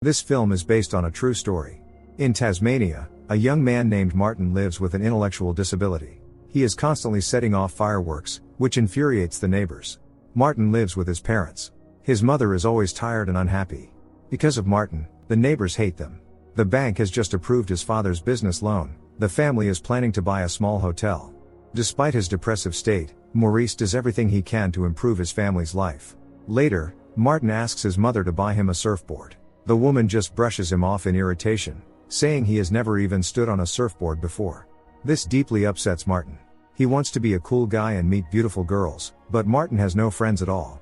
This film is based on a true story. In Tasmania, a young man named Martin lives with an intellectual disability. He is constantly setting off fireworks, which infuriates the neighbors. Martin lives with his parents. His mother is always tired and unhappy. Because of Martin, the neighbors hate them. The bank has just approved his father's business loan. The family is planning to buy a small hotel. Despite his depressive state, Maurice does everything he can to improve his family's life. Later, Martin asks his mother to buy him a surfboard. The woman just brushes him off in irritation, saying he has never even stood on a surfboard before. This deeply upsets Martin. He wants to be a cool guy and meet beautiful girls, but Martin has no friends at all.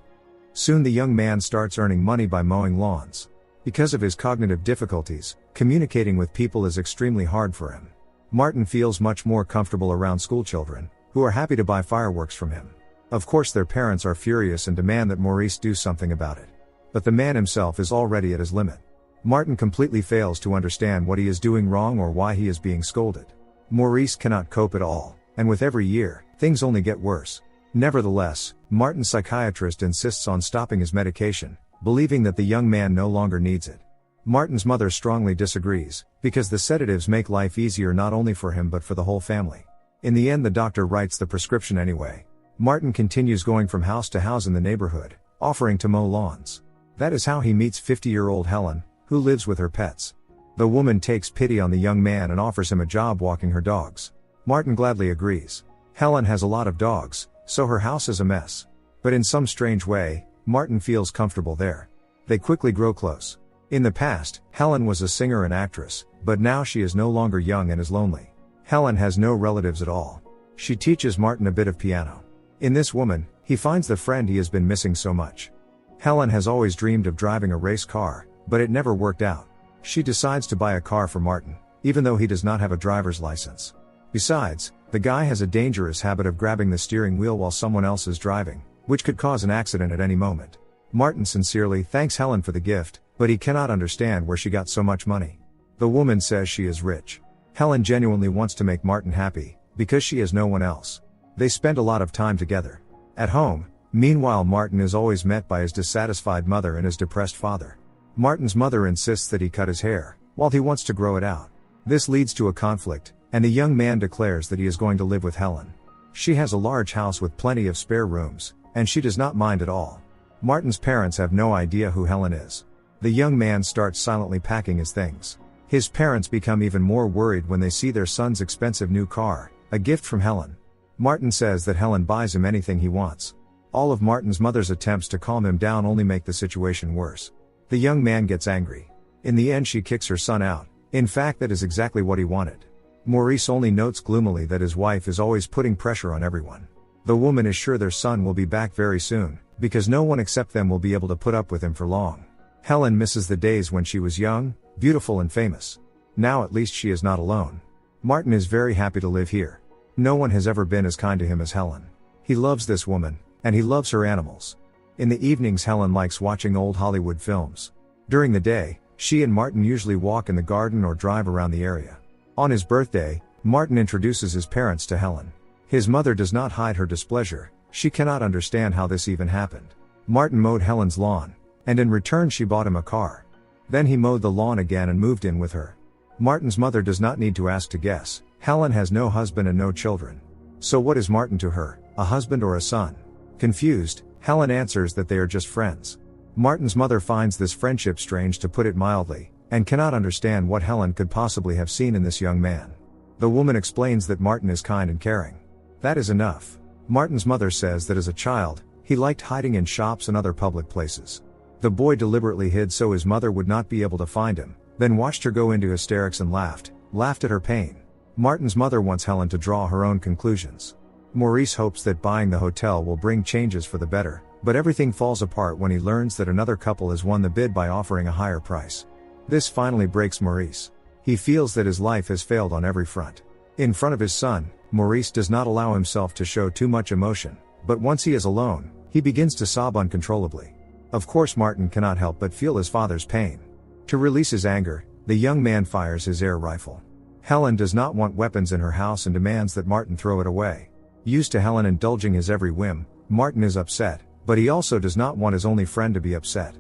Soon the young man starts earning money by mowing lawns. Because of his cognitive difficulties, communicating with people is extremely hard for him. Martin feels much more comfortable around schoolchildren, who are happy to buy fireworks from him. Of course their parents are furious and demand that Maurice do something about it. But the man himself is already at his limit. Martin completely fails to understand what he is doing wrong or why he is being scolded. Maurice cannot cope at all, and with every year, things only get worse. Nevertheless, Martin's psychiatrist insists on stopping his medication, believing that the young man no longer needs it. Martin's mother strongly disagrees, because the sedatives make life easier not only for him but for the whole family. In the end the doctor writes the prescription anyway. Martin continues going from house to house in the neighborhood, offering to mow lawns. That is how he meets 50-year-old Helen, who lives with her pets. The woman takes pity on the young man and offers him a job walking her dogs. Martin gladly agrees. Helen has a lot of dogs, so her house is a mess. But in some strange way, Martin feels comfortable there. They quickly grow close. In the past, Helen was a singer and actress, but now she is no longer young and is lonely. Helen has no relatives at all. She teaches Martin a bit of piano. In this woman, he finds the friend he has been missing so much. Helen has always dreamed of driving a race car, but it never worked out. She decides to buy a car for Martin, even though he does not have a driver's license. Besides, the guy has a dangerous habit of grabbing the steering wheel while someone else is driving, which could cause an accident at any moment. Martin sincerely thanks Helen for the gift, but he cannot understand where she got so much money. The woman says she is rich. Helen genuinely wants to make Martin happy, because she has no one else. They spend a lot of time together. At home, meanwhile Martin is always met by his dissatisfied mother and his depressed father. Martin's mother insists that he cut his hair, while he wants to grow it out. This leads to a conflict, and the young man declares that he is going to live with Helen. She has a large house with plenty of spare rooms, and she does not mind at all. Martin's parents have no idea who Helen is. The young man starts silently packing his things. His parents become even more worried when they see their son's expensive new car, a gift from Helen. Martin says that Helen buys him anything he wants. All of Martin's mother's attempts to calm him down only make the situation worse. The young man gets angry. In the end she kicks her son out. In fact that is exactly what he wanted. Maurice only notes gloomily that his wife is always putting pressure on everyone. The woman is sure their son will be back very soon, because no one except them will be able to put up with him for long. Helen misses the days when she was young, beautiful and famous. Now at least she is not alone. Martin is very happy to live here. No one has ever been as kind to him as Helen. He loves this woman, and he loves her animals. In the evenings Helen likes watching old Hollywood films. During the day, she and Martin usually walk in the garden or drive around the area. On his birthday, Martin introduces his parents to Helen. His mother does not hide her displeasure. She cannot understand how this even happened. Martin mowed Helen's lawn, and in return she bought him a car. Then he mowed the lawn again and moved in with her. Martin's mother does not need to ask to guess. Helen has no husband and no children. So what is Martin to her, a husband or a son? Confused, Helen answers that they are just friends. Martin's mother finds this friendship strange to put it mildly, and cannot understand what Helen could possibly have seen in this young man. The woman explains that Martin is kind and caring. That is enough. Martin's mother says that as a child, he liked hiding in shops and other public places. The boy deliberately hid so his mother would not be able to find him, then watched her go into hysterics and laughed at her pain. Martin's mother wants Helen to draw her own conclusions. Maurice hopes that buying the hotel will bring changes for the better, but everything falls apart when he learns that another couple has won the bid by offering a higher price. This finally breaks Maurice. He feels that his life has failed on every front. In front of his son, Maurice does not allow himself to show too much emotion, but once he is alone, he begins to sob uncontrollably. Of course Martin cannot help but feel his father's pain. To release his anger, the young man fires his air rifle. Helen does not want weapons in her house and demands that Martin throw it away. Used to Helen indulging his every whim, Martin is upset, but he also does not want his only friend to be upset.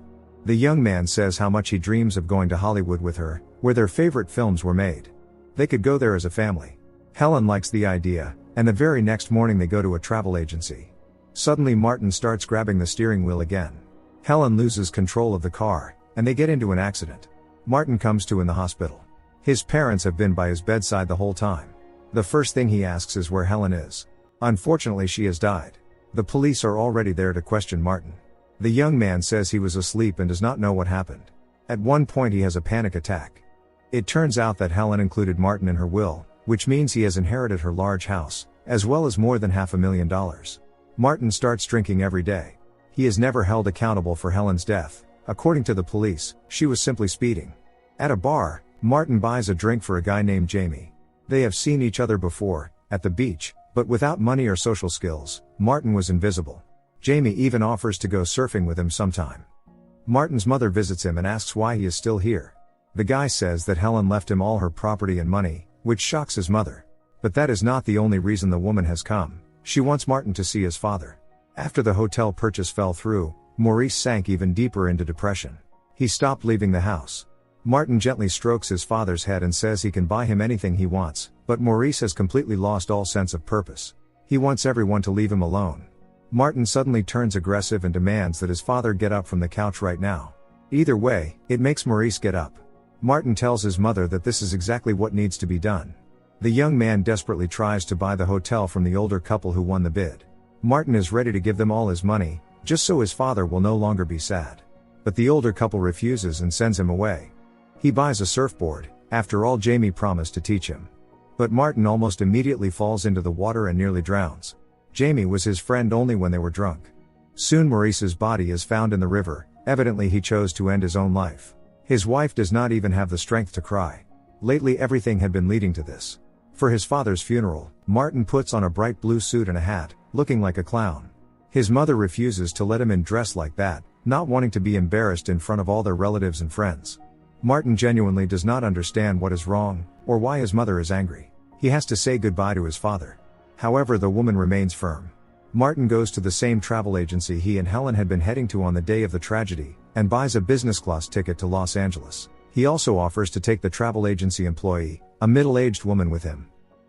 The young man says how much he dreams of going to Hollywood with her, where their favorite films were made. They could go there as a family. Helen likes the idea, and the very next morning they go to a travel agency. Suddenly Martin starts grabbing the steering wheel again. Helen loses control of the car, and they get into an accident. Martin comes to in the hospital. His parents have been by his bedside the whole time. The first thing he asks is where Helen is. Unfortunately, she has died. The police are already there to question Martin. The young man says he was asleep and does not know what happened. At one point he has a panic attack. It turns out that Helen included Martin in her will, which means he has inherited her large house, as well as more than $500,000. Martin starts drinking every day. He is never held accountable for Helen's death. According to the police, she was simply speeding. At a bar, Martin buys a drink for a guy named Jamie. They have seen each other before, at the beach, but without money or social skills, Martin was invisible. Jamie even offers to go surfing with him sometime. Martin's mother visits him and asks why he is still here. The guy says that Helen left him all her property and money, which shocks his mother. But that is not the only reason the woman has come. She wants Martin to see his father. After the hotel purchase fell through, Maurice sank even deeper into depression. He stopped leaving the house. Martin gently strokes his father's head and says he can buy him anything he wants, but Maurice has completely lost all sense of purpose. He wants everyone to leave him alone. Martin suddenly turns aggressive and demands that his father get up from the couch right now. Either way, it makes Maurice get up. Martin tells his mother that this is exactly what needs to be done. The young man desperately tries to buy the hotel from the older couple who won the bid. Martin is ready to give them all his money, just so his father will no longer be sad. But the older couple refuses and sends him away. He buys a surfboard, after all Jamie promised to teach him. But Martin almost immediately falls into the water and nearly drowns. Jamie was his friend only when they were drunk. Soon Maurice's body is found in the river, evidently he chose to end his own life. His wife does not even have the strength to cry. Lately everything had been leading to this. For his father's funeral, Martin puts on a bright blue suit and a hat, looking like a clown. His mother refuses to let him in dressed like that, not wanting to be embarrassed in front of all their relatives and friends. Martin genuinely does not understand what is wrong, or why his mother is angry. He has to say goodbye to his father. However, the woman remains firm. Martin goes to the same travel agency he and Helen had been heading to on the day of the tragedy, and buys a business class ticket to Los Angeles. He also offers to take the travel agency employee, a middle-aged woman, with him.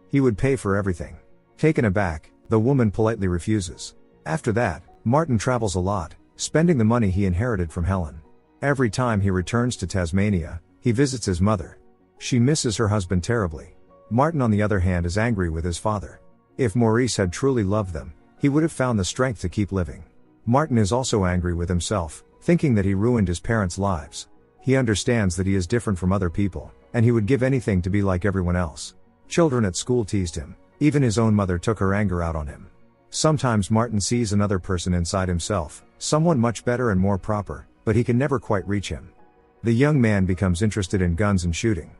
He would pay for everything. Taken aback, the woman politely refuses. After that, Martin travels a lot, spending the money he inherited from Helen. Every time he returns to Tasmania, he visits his mother. She misses her husband terribly. Martin, on the other hand, is angry with his father. If Maurice had truly loved them, he would have found the strength to keep living. Martin is also angry with himself, thinking that he ruined his parents' lives. He understands that he is different from other people, and he would give anything to be like everyone else. Children at school teased him. Even his own mother took her anger out on him. Sometimes Martin sees another person inside himself, someone much better and more proper, but he can never quite reach him. The young man becomes interested in guns and shooting.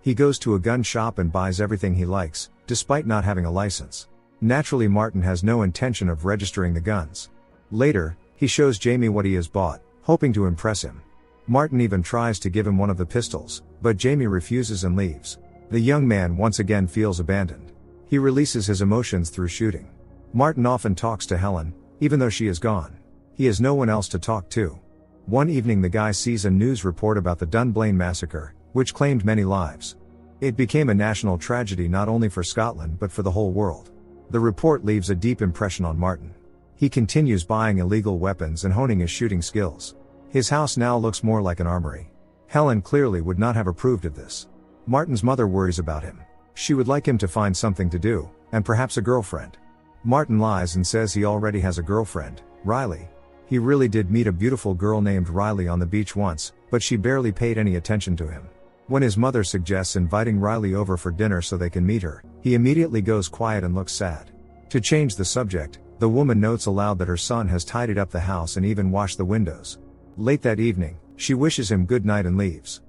He goes to a gun shop and buys everything he likes, despite not having a license. Naturally, Martin has no intention of registering the guns. Later, he shows Jamie what he has bought, hoping to impress him. Martin even tries to give him one of the pistols, but Jamie refuses and leaves. The young man once again feels abandoned. He releases his emotions through shooting. Martin often talks to Helen, even though she is gone. He has no one else to talk to. One evening the guy sees a news report about the Dunblane massacre, which claimed many lives. It became a national tragedy not only for Scotland but for the whole world. The report leaves a deep impression on Martin. He continues buying illegal weapons and honing his shooting skills. His house now looks more like an armory. Helen clearly would not have approved of this. Martin's mother worries about him. She would like him to find something to do, and perhaps a girlfriend. Martin lies and says he already has a girlfriend, Riley. He really did meet a beautiful girl named Riley on the beach once, but she barely paid any attention to him. When his mother suggests inviting Riley over for dinner so they can meet her, he immediately goes quiet and looks sad. To change the subject, the woman notes aloud that her son has tidied up the house and even washed the windows. Late that evening, she wishes him good night and leaves.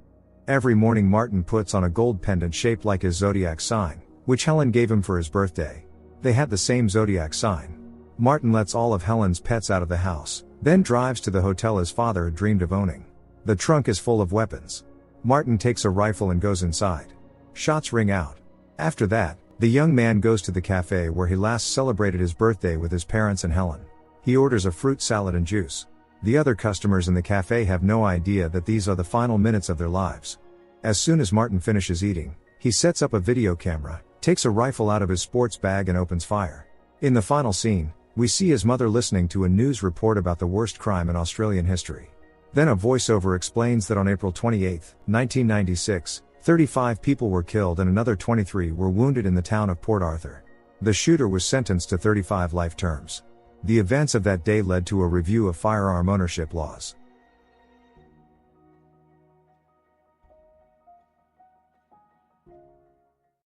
Every morning Martin puts on a gold pendant shaped like his zodiac sign, which Helen gave him for his birthday. They had the same zodiac sign. Martin lets all of Helen's pets out of the house, then drives to the hotel his father had dreamed of owning. The trunk is full of weapons. Martin takes a rifle and goes inside. Shots ring out. After that, the young man goes to the cafe where he last celebrated his birthday with his parents and Helen. He orders a fruit salad and juice. The other customers in the cafe have no idea that these are the final minutes of their lives. As soon as Martin finishes eating, he sets up a video camera, takes a rifle out of his sports bag and opens fire. In the final scene, we see his mother listening to a news report about the worst crime in Australian history. Then a voiceover explains that on April 28, 1996, 35 people were killed and another 23 were wounded in the town of Port Arthur. The shooter was sentenced to 35 life terms. The events of that day led to a review of firearm ownership laws.